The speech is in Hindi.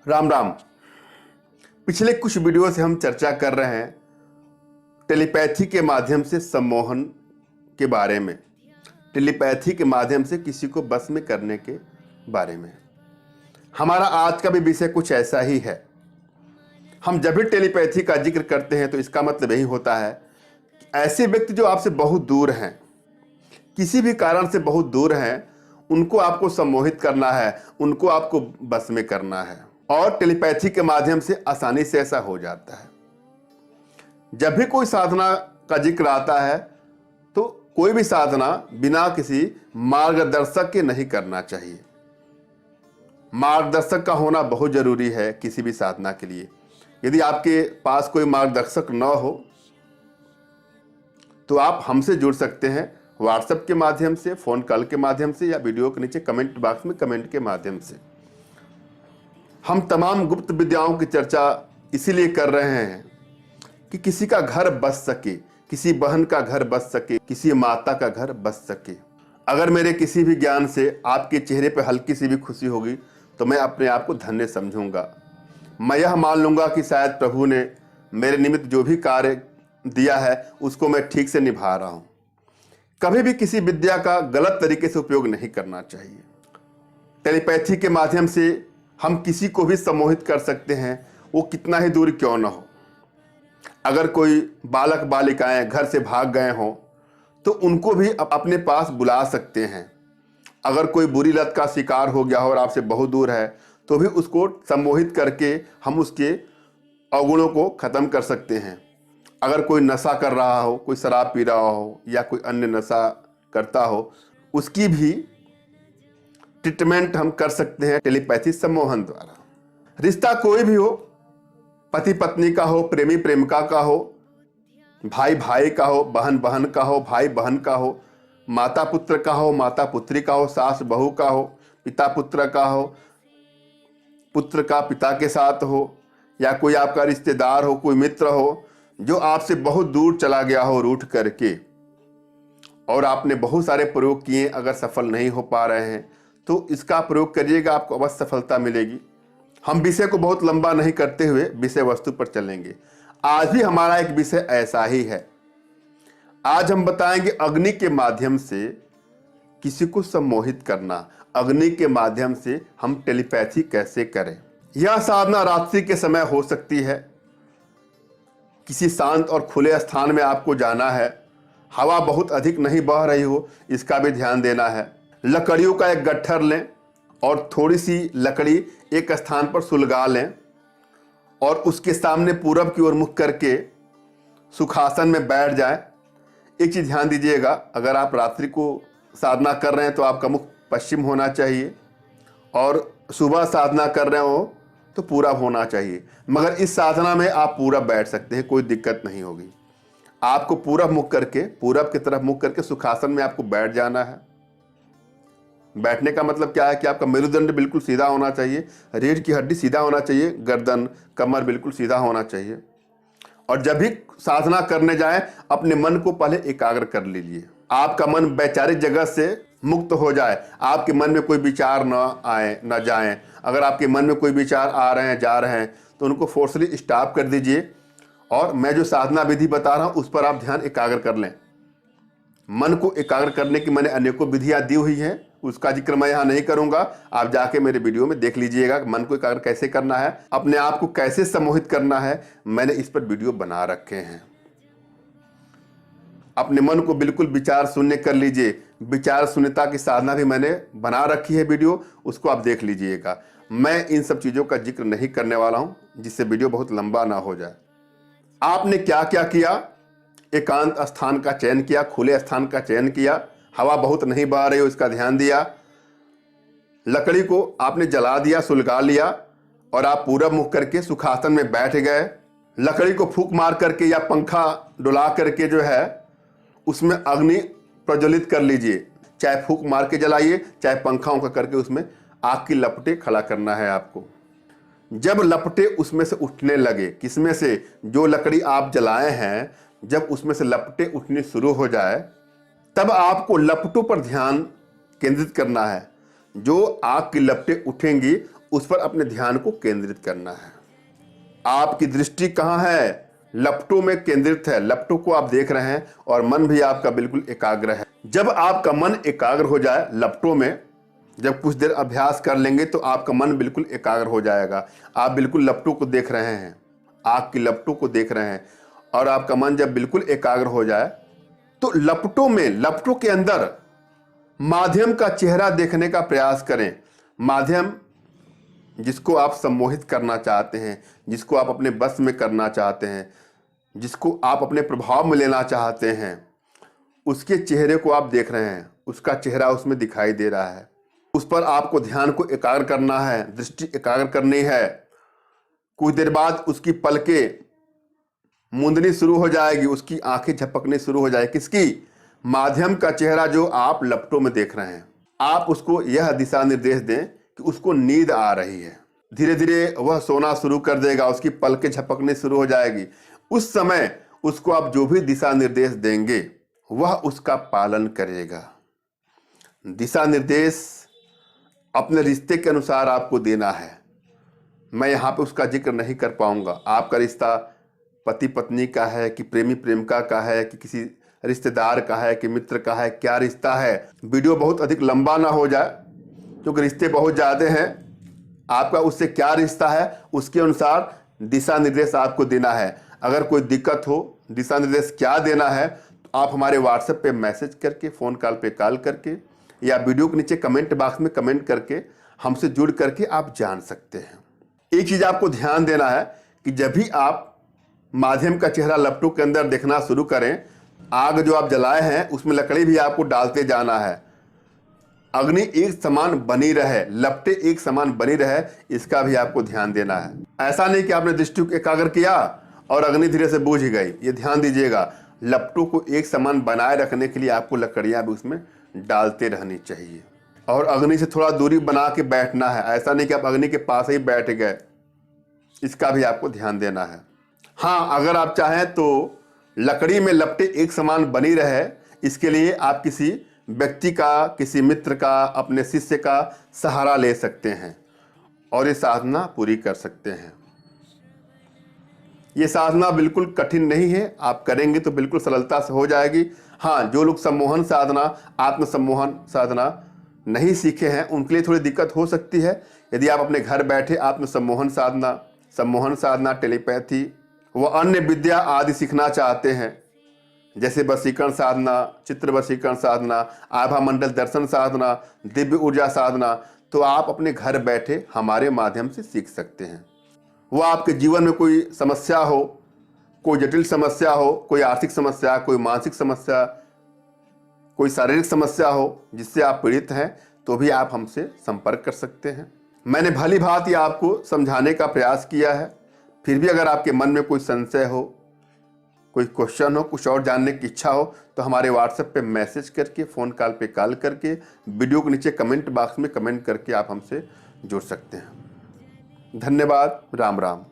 राम राम। पिछले कुछ वीडियो से हम चर्चा कर रहे हैं टेलीपैथी के माध्यम से सम्मोहन के बारे में, टेलीपैथी के माध्यम से किसी को बस में करने के बारे में। हमारा आज का भी विषय कुछ ऐसा ही है। हम जब भी टेलीपैथी का जिक्र करते हैं तो इसका मतलब यही होता है कि ऐसे व्यक्ति जो आपसे बहुत दूर हैं, किसी भी कारण से बहुत दूर हैं, उनको आपको सम्मोहित करना है, उनको आपको बस में करना है। और टेलीपैथी के माध्यम से आसानी से ऐसा हो जाता है। जब भी कोई साधना का जिक्र आता है तो कोई भी साधना बिना किसी मार्गदर्शक के नहीं करना चाहिए। मार्गदर्शक का होना बहुत जरूरी है किसी भी साधना के लिए। यदि आपके पास कोई मार्गदर्शक न हो तो आप हमसे जुड़ सकते हैं व्हाट्सएप के माध्यम से, फोन कॉल के माध्यम से, या वीडियो के नीचे कमेंट बॉक्स में कमेंट के माध्यम से। हम तमाम गुप्त विद्याओं की चर्चा इसीलिए कर रहे हैं कि किसी का घर बस सके, किसी बहन का घर बस सके, किसी माता का घर बस सके। अगर मेरे किसी भी ज्ञान से आपके चेहरे पर हल्की सी भी खुशी होगी तो मैं अपने आप को धन्य समझूंगा। मैं यह मान लूंगा कि शायद प्रभु ने मेरे निमित्त जो भी कार्य दिया है उसको मैं ठीक से निभा रहा हूं। कभी भी किसी विद्या का गलत तरीके से उपयोग नहीं करना चाहिए। टेलीपैथी के माध्यम से हम किसी को भी सम्मोहित कर सकते हैं, वो कितना ही दूर क्यों ना हो। अगर कोई बालक बालिकाएं घर से भाग गए हों तो उनको भी अपने पास बुला सकते हैं। अगर कोई बुरी लत का शिकार हो गया हो और आपसे बहुत दूर है तो भी उसको सम्मोहित करके हम उसके अवगुणों को खत्म कर सकते हैं। अगर कोई नशा कर रहा हो, कोई शराब पी रहा हो या कोई अन्य नशा करता हो, उसकी भी ट्रीटमेंट हम कर सकते हैं टेलीपैथी सम्मोहन द्वारा। रिश्ता कोई भी हो, पति पत्नी का हो, प्रेमी प्रेमिका का हो, भाई भाई का हो, बहन बहन का हो, भाई बहन का हो, माता पुत्र का हो, माता पुत्री का हो, सास बहू का हो, पिता पुत्र का हो, पुत्र का पिता के साथ हो, या कोई आपका रिश्तेदार हो, कोई मित्र हो जो आपसे बहुत दूर चला गया हो रूठ करके, और आपने बहुत सारे प्रयोग किए, अगर सफल नहीं हो पा रहे हैं तो इसका प्रयोग करिएगा, आपको अवश्य सफलता मिलेगी। हम विषय को बहुत लंबा नहीं करते हुए विषय वस्तु पर चलेंगे। आज भी हमारा एक विषय ऐसा ही है। आज हम बताएंगे अग्नि के माध्यम से किसी को सम्मोहित करना, अग्नि के माध्यम से हम टेलीपैथी कैसे करें। यह साधना रात्रि के समय हो सकती है। किसी शांत और खुले स्थान में आपको जाना है, हवा बहुत अधिक नहीं बह रही हो, इसका भी ध्यान देना है। लकड़ियों का एक गट्ठर लें और थोड़ी सी लकड़ी एक स्थान पर सुलगा लें और उसके सामने पूरब की ओर मुख करके सुखासन में बैठ जाएं। एक चीज़ ध्यान दीजिएगा, अगर आप रात्रि को साधना कर रहे हैं तो आपका मुख पश्चिम होना चाहिए, और सुबह साधना कर रहे हो तो पूरब होना चाहिए। मगर इस साधना में आप पूरब बैठ सकते हैं, कोई दिक्कत नहीं होगी। आपको पूरब मुख करके, पूरब की तरफ मुख करके सुखासन में आपको बैठ जाना है। बैठने का मतलब क्या है कि आपका मेरुदंड बिल्कुल सीधा होना चाहिए, रीढ़ की हड्डी सीधा होना चाहिए, गर्दन कमर बिल्कुल सीधा होना चाहिए। और जब भी साधना करने जाए अपने मन को पहले एकाग्र कर लीजिए। आपका मन वैचारिक जगत से मुक्त हो जाए, आपके मन में कोई विचार न आए न जाएं। अगर आपके मन में कोई विचार आ रहे हैं जा रहे हैं तो उनको फोर्सली स्टॉप कर दीजिए, और मैं जो साधना विधि बता रहा हूं उस पर आप ध्यान एकाग्र कर लें। मन को एकाग्र करने की मैंने अनेकों विधियां दी हुई हैं, उसका जिक्र मैं यहाँ नहीं करूंगा। आप जाके मेरे वीडियो में देख लीजिएगा मन को एकाग्र कैसे करना है, अपने आप को कैसे सम्मोहित करना है, मैंने इस पर वीडियो बना रखे हैं। अपने मन को बिल्कुल विचार शून्य कर लीजिए। विचार शून्यता की साधना भी मैंने बना रखी है वीडियो, उसको आप देख लीजिएगा। मैं इन सब चीज़ों का जिक्र नहीं करने वाला हूं जिससे वीडियो बहुत लंबा ना हो जाए। आपने क्या क्या किया, एकांत स्थान का चयन किया, खुले स्थान का चयन किया, हवा बहुत नहीं बह रही हो इसका ध्यान दिया, लकड़ी को आपने जला दिया, सुलगा लिया, और आप पूरब मुख करके सुखासन में बैठ गए। लकड़ी को फूंक मार करके या पंखा डुला करके जो है उसमें अग्नि प्रज्वलित कर लीजिए। चाहे फूंक मार के जलाइए, चाहे पंखा उंखा करके उसमें आग की लपटें खड़ा करना है आपको। जब लपटें उसमें से उठने लगे, किसमें से, जो लकड़ी आप जलाए हैं, जब उसमें से लपटें उठनी शुरू हो जाए तब आपको लपटों पर ध्यान केंद्रित करना है। जो आग की लपटें उठेंगी उस पर अपने ध्यान को केंद्रित करना है। आपकी दृष्टि कहाँ है? लपटों में केंद्रित है। लपटों को आप देख रहे हैं और मन भी आपका बिल्कुल एकाग्र है। जब आपका मन एकाग्र हो जाए लपटों में, जब कुछ देर अभ्यास कर लेंगे तो आपका मन बिल्कुल एकाग्र हो जाएगा। आप बिल्कुल लपटों को देख रहे हैं, आग की लपटों को देख रहे हैं, और आपका मन जब बिल्कुल एकाग्र हो जाए तो लपटों में, लपटों के अंदर माध्यम का चेहरा देखने का प्रयास करें। माध्यम जिसको आप सम्मोहित करना चाहते हैं, जिसको आप अपने बस में करना चाहते हैं, जिसको आप अपने प्रभाव में लेना चाहते हैं, उसके चेहरे को आप देख रहे हैं। उसका चेहरा उसमें दिखाई दे रहा है। उस पर आपको ध्यान को एकाग्र करना है, दृष्टि एकाग्र करनी है। कुछ देर बाद उसकी पलकें मूंदनी शुरू हो जाएगी, उसकी आंखें झपकनी शुरू हो जाएगी। किसकी? माध्यम का चेहरा जो आप लपटों में देख रहे हैं। आप उसको यह दिशा निर्देश दें कि उसको नींद आ रही है। धीरे धीरे वह सोना शुरू कर देगा, उसकी पलकें झपकनी शुरू हो जाएगी। उस समय उसको आप जो भी दिशा निर्देश देंगे वह उसका पालन करेगा। दिशा निर्देश अपने रिश्ते के अनुसार आपको देना है। मैं यहाँ पे उसका जिक्र नहीं कर पाऊंगा। आपका रिश्ता पति पत्नी का है कि प्रेमी प्रेमिका का है कि किसी रिश्तेदार का है कि मित्र का है, क्या रिश्ता है। वीडियो बहुत अधिक लंबा ना हो जाए क्योंकि रिश्ते बहुत ज़्यादा हैं। आपका उससे क्या रिश्ता है उसके अनुसार दिशा निर्देश आपको देना है। अगर कोई दिक्कत हो, दिशा निर्देश क्या देना है, तो आप हमारे व्हाट्सएप पे मैसेज करके, फ़ोन कॉल पे कॉल करके, या वीडियो के नीचे कमेंट बॉक्स में कमेंट करके हमसे जुड़ करके आप जान सकते हैं। एक चीज़ आपको ध्यान देना है कि जब भी आप माध्यम का चेहरा लपटों के अंदर देखना शुरू करें, आग जो आप जलाए हैं उसमें लकड़ी भी आपको डालते जाना है। अग्नि एक समान बनी रहे, लपटें एक समान बनी रहे, इसका भी आपको ध्यान देना है। ऐसा नहीं कि आपने दृष्टि को एकाग्र किया और अग्नि धीरे से बुझ गई। ये ध्यान दीजिएगा, लपटों को एक समान बनाए रखने के लिए आपको लकड़ियां भी उसमें डालते रहनी चाहिए और अग्नि से थोड़ा दूरी बना के बैठना है। ऐसा नहीं कि आप अग्नि के पास ही बैठ गए, इसका भी आपको ध्यान देना है। हाँ, अगर आप चाहें तो लकड़ी में लपटें एक समान बनी रहे, इसके लिए आप किसी व्यक्ति का, किसी मित्र का, अपने शिष्य का सहारा ले सकते हैं और ये साधना पूरी कर सकते हैं। ये साधना बिल्कुल कठिन नहीं है, आप करेंगे तो बिल्कुल सरलता से हो जाएगी। हाँ, जो लोग सम्मोहन साधना, आत्म सम्मोहन साधना नहीं सीखे हैं उनके लिए थोड़ी दिक्कत हो सकती है। यदि आप अपने घर बैठे आत्म सम्मोहन साधना, टेलीपैथी व अन्य विद्या आदि सीखना चाहते हैं, जैसे वशीकरण साधना, चित्र वशीकरण साधना, आभा मंडल दर्शन साधना, दिव्य ऊर्जा साधना, तो आप अपने घर बैठे हमारे माध्यम से सीख सकते हैं। वो आपके जीवन में कोई समस्या हो, कोई जटिल समस्या हो, कोई आर्थिक समस्या, कोई मानसिक समस्या, कोई शारीरिक समस्या हो जिससे आप पीड़ित हैं, तो भी आप हमसे संपर्क कर सकते हैं। मैंने भली भांति आपको समझाने का प्रयास किया है। फिर भी अगर आपके मन में कोई संशय हो, कोई क्वेश्चन हो, कुछ और जानने की इच्छा हो, तो हमारे व्हाट्सएप पे मैसेज करके, फ़ोन कॉल पे कॉल करके, वीडियो के नीचे कमेंट बॉक्स में कमेंट करके आप हमसे जुड़ सकते हैं। धन्यवाद। राम राम।